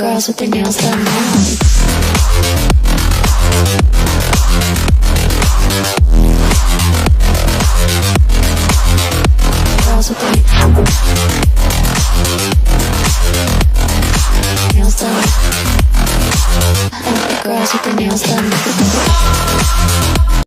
girls with their nails done now. Girls with their nails done. I like the girls with their nails done.